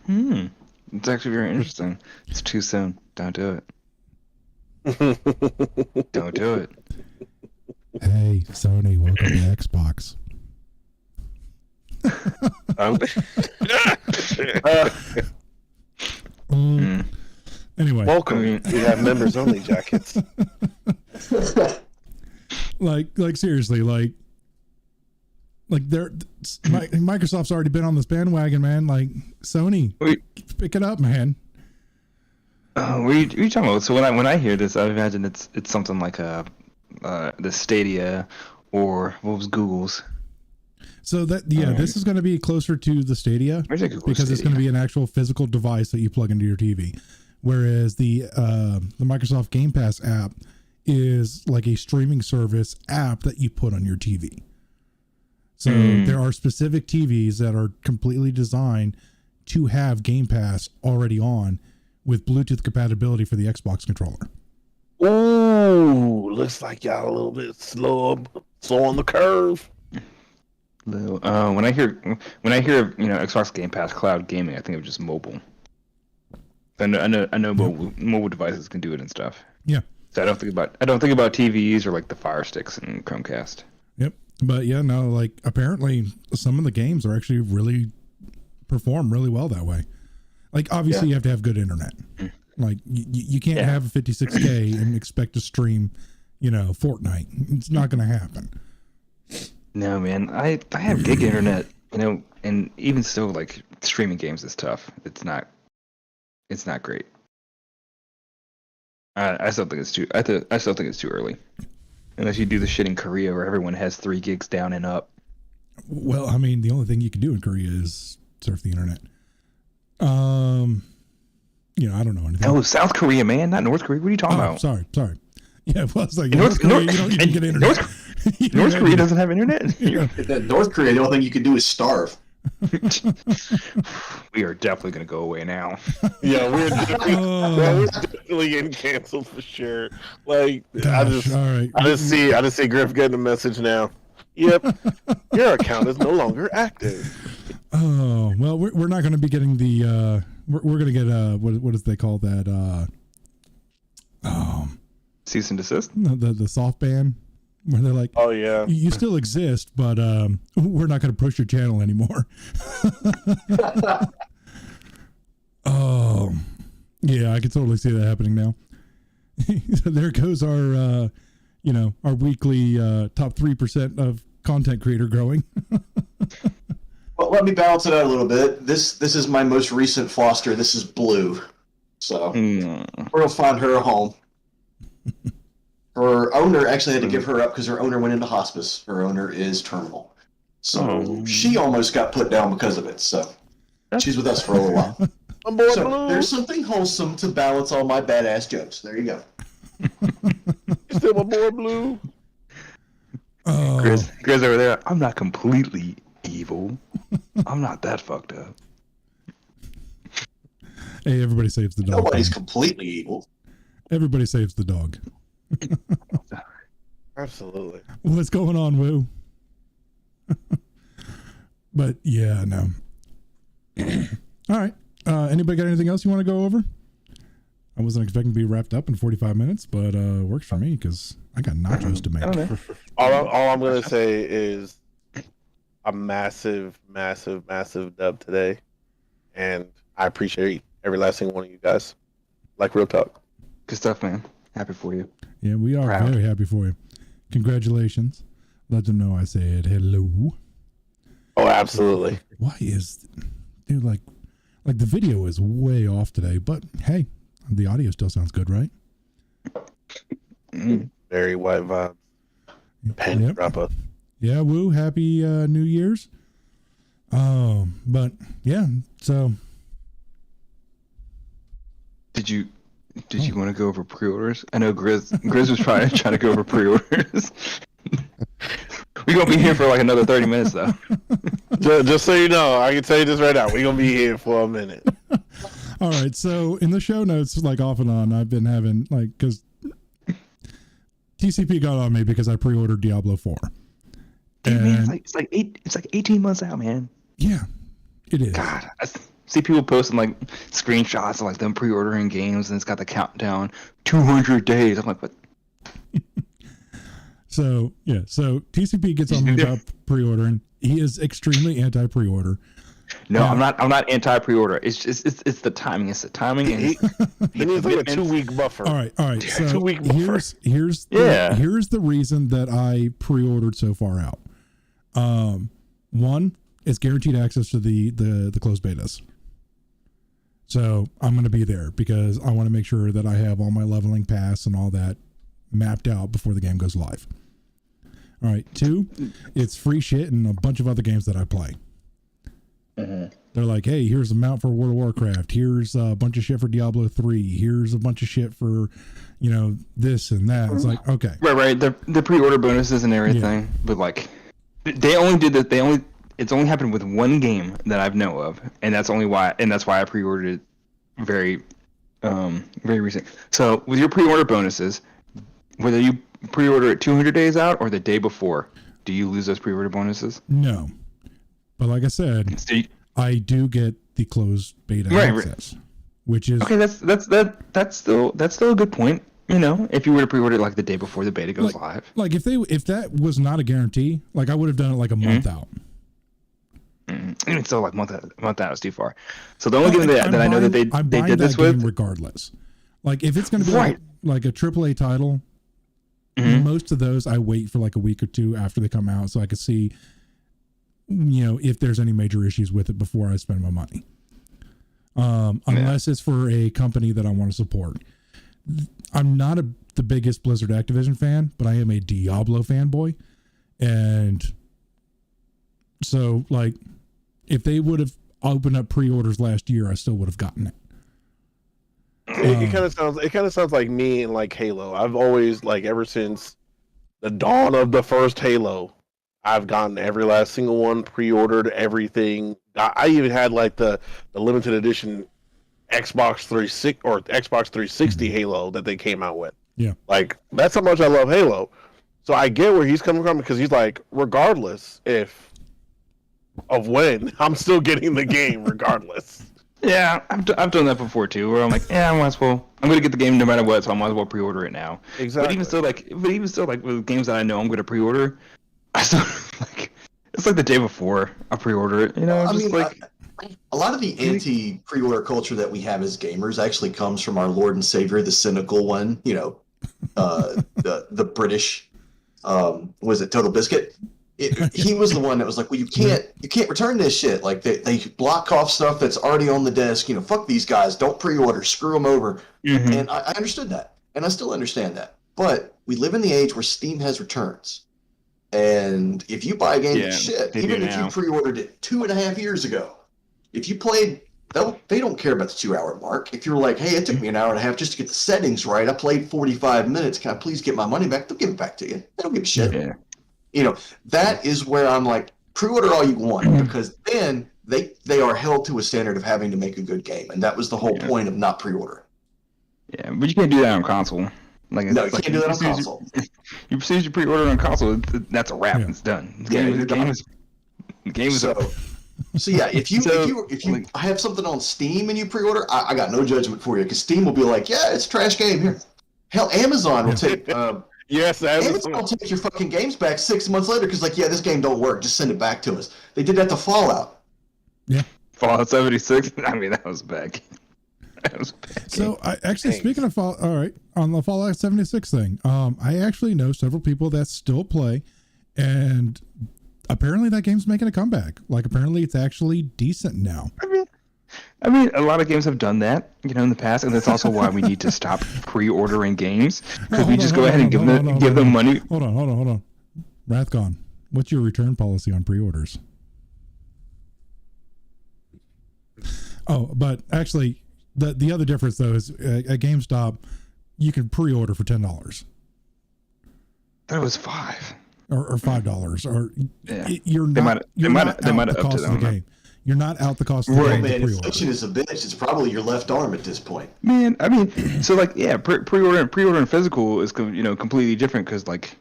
It's actually very interesting. It's too soon. Don't do it. Don't do it. Hey, Sony, welcome to Xbox. Anyway, Welcome. We have members only jackets. like seriously, like Microsoft's already been on this bandwagon, man. Like Sony, pick it up, man. What are you talking about? So when I hear this, I imagine it's something like the Stadia or what was Google's. So this is going to be closer to the Stadia because it's going to be an actual physical device that you plug into your TV, whereas the Microsoft Game Pass app is like a streaming service app that you put on your TV. So there are specific TVs that are completely designed to have Game Pass already on with Bluetooth compatibility for the Xbox controller. Ooh, looks like y'all a little bit slow on the curve. When I hear Xbox Game Pass cloud gaming, I think of just mobile. I know mobile devices can do it and stuff. Yeah. So I don't think about TVs or like the Fire Sticks and Chromecast. Yep. But yeah, no, like apparently some of the games are actually really perform really well that way. Like obviously you have to have good internet. Like you can't have a 56K and expect to stream, Fortnite. It's not going to happen. No, man. I have gig internet, and even still, like streaming games is tough. It's not great. I still think it's too. I still think it's too early, unless you do the shit in Korea where everyone has 3 gigs down and up. Well, I mean, the only thing you can do in Korea is surf the internet. I don't know anything. No, South Korea, man, not North Korea. What are you talking about? Sorry. Yeah, well, it's like North Korea, you don't get internet. North Korea doesn't have internet. North Korea, the only thing you can do is starve. We are definitely going to go away now. Yeah, we're definitely getting canceled for sure. Like, Gosh, I just see Griff getting a message now. Yep, your account is no longer active. Oh well, we're not going to be getting the. We're going to get what does they call that? Cease and desist. The soft ban, where they're like, oh yeah, you still exist, but we're not going to push your channel anymore. Oh, yeah, I can totally see that happening now. So there goes our, our weekly top 3% of content creator growing. Well, let me balance it out a little bit. This is my most recent foster. This is Blue. So we're going to find her a home. Her owner actually had to give her up because her owner went into hospice. Her owner is terminal. So she almost got put down because of it. So she's with us for a little while. So there's something wholesome to balance all my badass jokes. There you go. Still my boy Blue. Oh. Grizz over there. I'm not completely evil. I'm not that fucked up. Hey, everybody saves the dog. Nobody's completely evil. Everybody saves the dog. Absolutely. What's going on, Woo? But yeah, no. All right. Anybody got anything else you want to go over? I wasn't expecting to be wrapped up in 45 minutes, but works for me because I got nachos to make. All I'm going to say is a massive, massive, massive dub today. And I appreciate every last single one of you guys. Like, real talk. Good stuff, man. Happy for you. Yeah, we are very happy for you. Congratulations. Let them know I said hello. Oh, absolutely. Why is... Dude, like the video is way off today, but hey, the audio still sounds good, right? Very white vibe. Pen dropper. Yeah, Woo, happy New Year's. But yeah, so... Did you want to go over pre-orders? I know Grizz was trying to go over pre-orders. We're going to be here for like another 30 minutes, though. Just so you know, I can tell you this right now. We're going to be here for a minute. All right. So in the show notes, like off and on, I've been having like, because TCP got on me because I pre-ordered Diablo 4. Dude, man, it's like 18 months out, man. Yeah, it is. God, I see people posting like screenshots of like them pre-ordering games, and it's got the countdown 200 days. I'm like, what? So TCP gets on me about pre-ordering. He is extremely anti-pre-order. No, I'm not anti-pre-order. It's just it's the timing. It's the timing. And he needs like a 2-week buffer. All right. So 2-week buffer. Here's the reason that I pre-ordered so far out. One, it's guaranteed access to the closed betas. So I'm going to be there because I want to make sure that I have all my leveling pass and all that mapped out before the game goes live. All right. 2, it's free shit and a bunch of other games that I play. Mm-hmm. They're like, hey, here's a mount for World of Warcraft. Here's a bunch of shit for Diablo 3. Here's a bunch of shit for, this and that. It's like, okay. Right. The pre-order bonuses and everything. Yeah. But like, they only did that. It's only happened with one game that I've know of, and that's why I pre-ordered it very recent. So with your pre-order bonuses, whether you pre-order it 200 days out or the day before, do you lose those pre-order bonuses? No. But like I said, I do get the closed beta access, which is okay. That's still a good point. If you were to pre-order it like the day before the beta goes live, like if that was not a guarantee, like I would have done it like a month out. Even still, like month out is too far. So the only game that I know that they did this with, regardless. Like if it's going to be like a AAA title, most of those I wait for like a week or two after they come out so I can see. If there's any major issues with it before I spend my money. Unless it's for a company that I want to support. I'm not the biggest Blizzard Activision fan, but I am a Diablo fanboy. And so, like, if they would have opened up pre-orders last year, I still would have gotten it. It kind of sounds like me and like Halo. I've always, like, ever since the dawn of the first Halo, I've gotten every last single one, pre-ordered everything. I even had like the limited edition Xbox 360 or Xbox 360 Halo that they came out with. Yeah. Like, that's how much I love Halo. So I get where he's coming from because he's like, regardless of when, I'm still getting the game regardless. Yeah, I've done that before too, where I'm like, I might as well. I'm gonna get the game no matter what, so I might as well pre-order it now. Exactly. But even still, like with games that I know I'm gonna pre-order, I still it's like the day before I pre-order it. A lot of the anti-pre-order culture that we have as gamers actually comes from our Lord and Savior, the cynical one. The British, was it Total Biscuit? He was the one that was like, well, you can't return this shit. Like they block off stuff that's already on the desk. Fuck these guys. Don't pre-order. Screw them over. Mm-hmm. And I understood that, and I still understand that. But we live in the age where Steam has returns. And if you buy a game even if you pre-ordered it 2.5 years ago, if you played, they don't care about the 2-hour mark. If you're like, hey, it took me an hour and a half just to get the settings right. I played 45 minutes. Can I please get my money back? They'll give it back to you. They don't give a shit. Yeah. That is where I'm like, pre-order all you want, because then they are held to a standard of having to make a good game. And that was the whole point of not pre-ordering. Yeah, but you can't do that on console. No, you can't do that on console. As soon as you pre-order on console, that's a wrap. Yeah. It's done. The game is over. So yeah, if you have something on Steam and you pre-order, I got no judgment for you, because Steam will be like, yeah, it's a trash game here. Hell, Amazon will take. Amazon will take your fucking games back 6 months later because this game don't work. Just send it back to us. They did that to Fallout. Yeah, Fallout 76. I mean, that was a bad game. So speaking of Fallout, all right, on the Fallout 76 thing, I actually know several people that still play, and apparently that game's making a comeback. Like, apparently it's actually decent now. I mean, a lot of games have done that, in the past, and that's also why we need to stop pre-ordering games, because we just go ahead and give them money. Hold on. Rathcon, what's your return policy on pre-orders? Oh, but actually, the other difference though is at GameStop, you can pre-order for $10. That was $5 or $5, or yeah. you're not the cost of the game. You're not out the cost of the Right, game to Man, pre-order. inflation is a bitch. It's probably your left arm at this point. Man, I mean, so like, yeah, pre-order and physical is completely different because like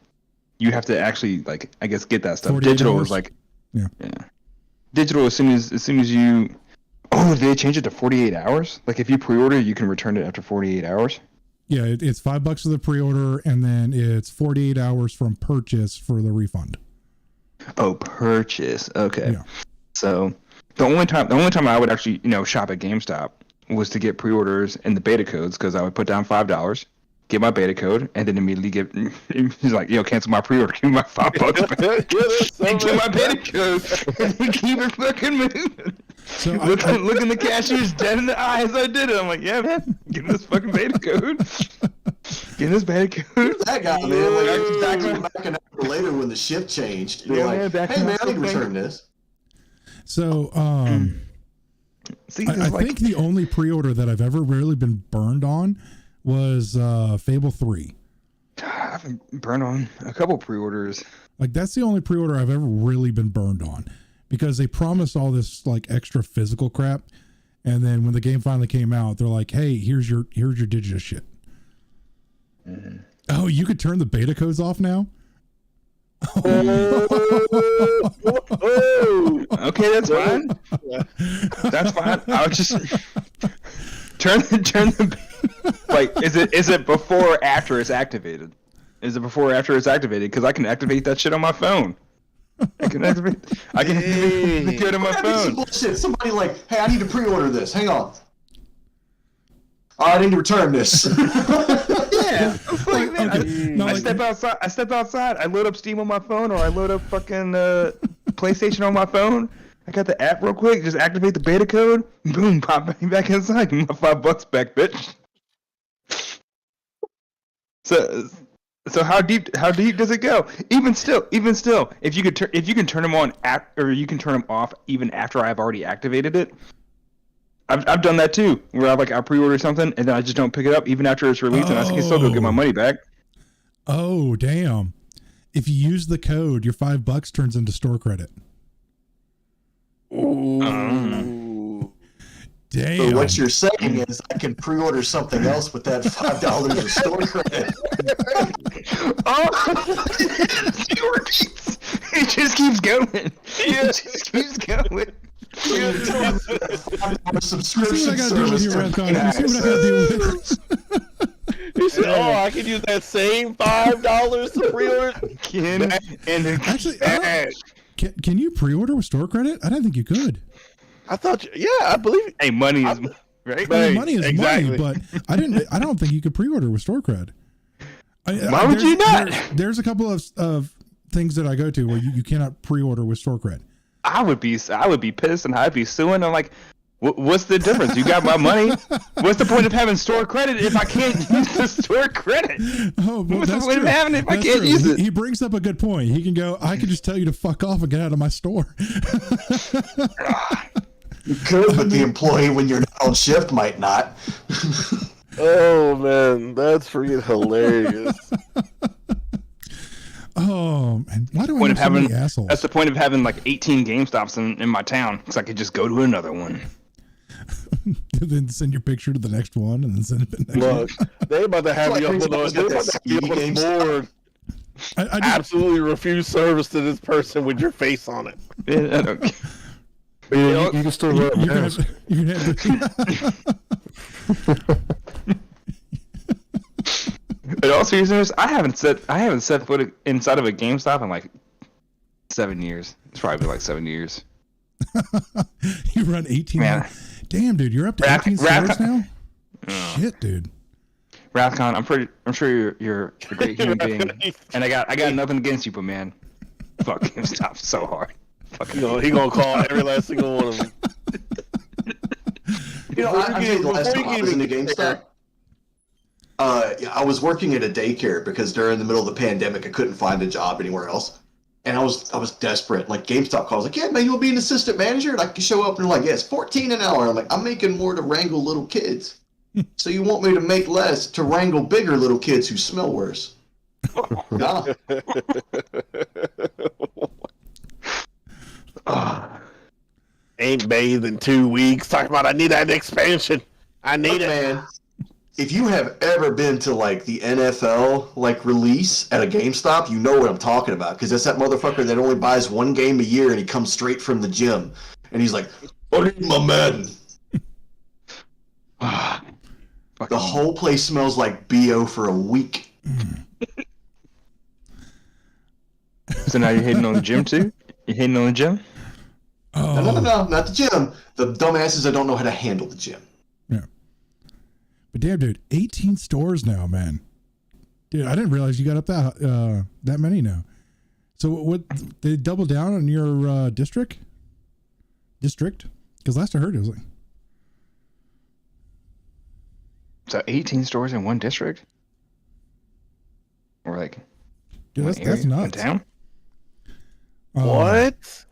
you have to actually like I guess get that stuff. 48 Digital hours? is like, Yeah. Digital as soon as you. Oh, did they change it to 48 hours? Like if you pre-order, you can return it after 48 hours. Yeah, it's $5 for the pre-order, and then it's 48 hours from purchase for the refund. Oh, purchase. Okay. Yeah. So the only time I would actually shop at GameStop was to get pre-orders and the beta codes because I would put down $5, get my beta code, and then immediately he's like, cancel my pre-order, give me my $5 back, and get my beta code, and then keep it fucking moving. So looking the cashier's dead in the eye as I did it. I'm like, yeah, man, give me this fucking beta code. Give me this beta code. That guy, man. Like, I came back an hour later when the shift changed. You're like, hey, man, I need to return this. So, See, I think the only pre-order that I've ever really been burned on was Fable 3. I've been burned on a couple pre-orders. Like that's the only pre-order I've ever really been burned on because they promised all this like extra physical crap, and then when the game finally came out, they're like, "Hey, here's your digital shit." Mm-hmm. Oh, you could turn the beta codes off now. Oh. Okay, that's fine. That's fine. I'll just turn the like. Is it before or after it's activated? Is it before or after it's activated? Because I can activate that shit on my phone. I can activate the code on my phone. Bullshit. Somebody like, hey, I need to pre-order this. Hang on. I need to return this. Yeah, it's like, man, I step outside. I load up Steam on my phone, or I load up fucking PlayStation on my phone. I got the app real quick. Just activate the beta code. Boom, pop back inside. Give me my $5 back, bitch. So how deep does it go? Even still, if you can turn them on or you can turn them off even after I've already activated it. I've done that too, where I pre-order something and then I just don't pick it up even after it's released, and I can still go get my money back. Oh damn! If you use the code, your $5 turns into store credit. Ooh. Damn. So what you're saying is I can pre-order something else with that $5 of store credit. Oh, it repeats. It just keeps going. It just keeps going. Subscription See what I gotta do with service. you, Redcon. See what I gotta do with He said, "Oh, I can use that same $5 to pre-order." Actually, can you pre-order with store credit? I don't think you could. I thought, I believe. Hey, money is right. I mean, money is exactly. money, but I don't think you could pre-order with store cred. Why would you not? There's a couple of things that I go to where you cannot pre-order with store cred. I would be pissed and I'd be suing. I'm like, what's the difference? You got my money. What's the point of having store credit if I can't use the store credit? Oh, well, What's the that's point true. of having it if I That's can't true. use it? He brings up a good point. He can go, I can just tell you to fuck off and get out of my store. You could, but the employee when you're not on shift might not. Oh man, that's freaking hilarious. Oh, man. Why do I have so many assholes? That's the point of having like 18 GameStops in my town, because I could just go to another one. Then send your picture to the next one, and then send it to the next Look, they about to have you up on the board. I Absolutely refuse service to this person with your face on it. Yeah, I don't care. Yeah, you can still wear a you're mask. gonna have to, In all seriousness, I haven't set foot inside of a GameStop in like 7 years. It's probably been like 7 years. you run 18. Man. Damn, dude, you're up to 18 stores now. Shit, dude. Rathcon, I'm sure you're a great human being, and I got nothing against you, but man, fuck GameStop so hard. He gonna call every last single one of them. You know, I tell you the last time I was in the GameStop, I was working at a daycare because during the middle of the pandemic, I couldn't find a job anywhere else. And I was desperate. Like GameStop calls, like, yeah, man, you want to be an assistant manager? And I can show up and they're like, yeah, it's $14 an hour. I'm like, I'm making more to wrangle little kids. So you want me to make less to wrangle bigger little kids who smell worse? Nah. Ain't bathed in 2 weeks. Talking about I need that expansion. I need it, man. If you have ever been to like the NFL like release at a GameStop, you know what I'm talking about because that's that motherfucker that only buys one game a year and he comes straight from the gym and he's like, "I need my Madden." The whole place smells like BO for a week. So now you're hating on the gym too? You hating on the gym? Oh. No, not the gym. The dumbasses that don't know how to handle the gym. Yeah. But damn, dude, 18 stores now, man. Dude, I didn't realize you got up that many now. So what they double down on your district? Because last I heard it was like, So 18 stores in one district? Or like, dude, that's one nuts. town? What?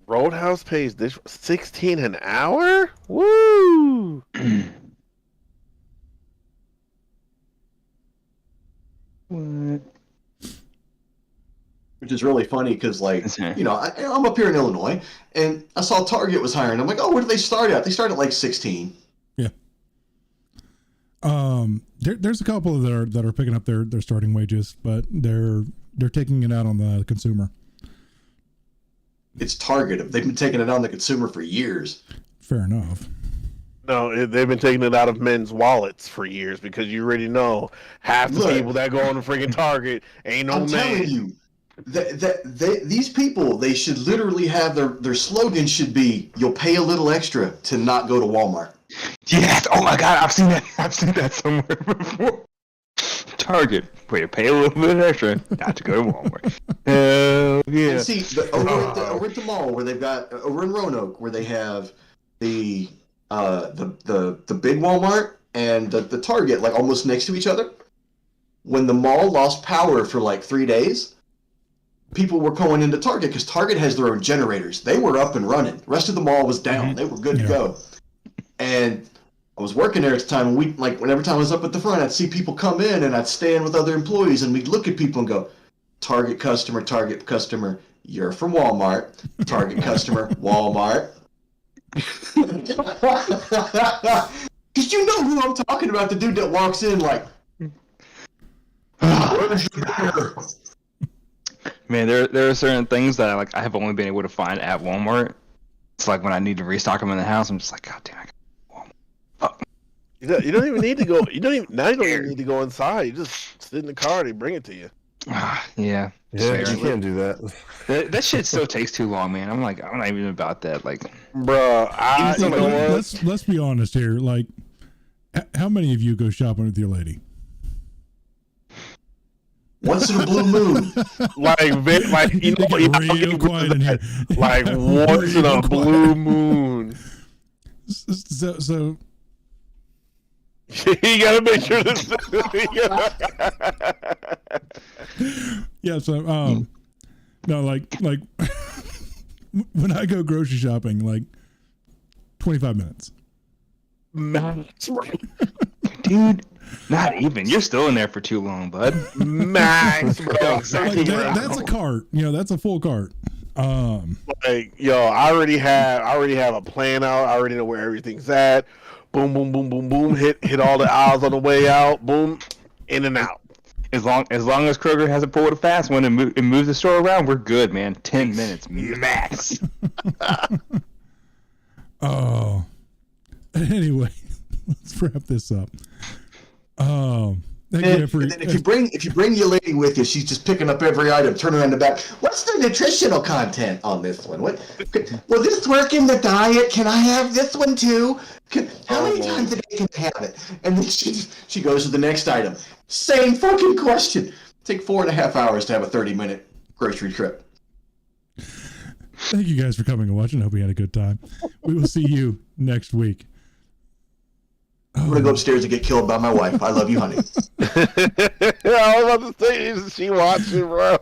Roadhouse pays this $16 an hour? Woo! What? Which is really funny because, like, you know, I'm up here in Illinois, and I saw Target was hiring. I'm like, oh, where did they start at? They started at like 16. Yeah. There's a couple that are picking up their starting wages, but they're taking it out on the consumer. It's Target. They've been taking it on the consumer for years. Fair enough. No, they've been taking it out of men's wallets for years because you already know half the people that go on the freaking Target ain't no I'm man. telling you, these people, they should literally have their slogan should be, "You'll pay a little extra to not go to Walmart." Yes! Oh my god, I've seen that somewhere before. Target. Wait, you pay a little bit extra not to go to Walmart. Hell yeah. And see, over at the mall where they've got, over in Roanoke, where they have the big Walmart and the Target like almost next to each other. When the mall lost power for like 3 days, people were going into Target because Target has their own generators. They were up and running. The rest of the mall was down. They were good to go. And I was working there at the time, and every time I was up at the front, I'd see people come in, and I'd stand with other employees, and we'd look at people and go, Target customer, you're from Walmart. Target customer, Walmart. Because you know who I'm talking about, the dude that walks in like, Man, there are certain things that I have only been able to find at Walmart. It's like when I need to restock them in the house, I'm just like, God damn, I got Walmart. Oh. You don't even need to go. You don't even need to go inside. You just sit in the car. They bring it to you. Yeah. Yeah, you can't do that. That shit still takes too long, man. I'm not even about that. Like, Bruh, let's be honest here. Like, how many of you go shopping with your lady? once in a blue moon. like you know, real quiet in here. Like once in a blue moon. So You gotta make sure this. yeah. So no, like when I go grocery shopping, like 25 minutes. Max, dude, not even. You're still in there for too long, bud. Max, bro. Like that's a cart. You know, that's a full cart. Like, yo, I already have a plan out. I already know where everything's at. Boom, boom, boom, boom, boom. Hit all the aisles on the way out. Boom, in and out. As long as Kroger hasn't pulled a fast one and moves the store around, we're good, man. 10 minutes max. Oh. Anyway, let's wrap this up. If you bring your lady with you, she's just picking up every item, turning around the back. What's the nutritional content on this one? Will this work in the diet? Can I have this one too? How many times a day can I have it? And then she goes to the next item. Same fucking question. Take 4.5 hours to have a 30-minute grocery trip. Thank you guys for coming and watching. I hope you had a good time. We will see you next week. I'm gonna go upstairs and get killed by my wife. I love you, honey. I was about to say, she watching, bro.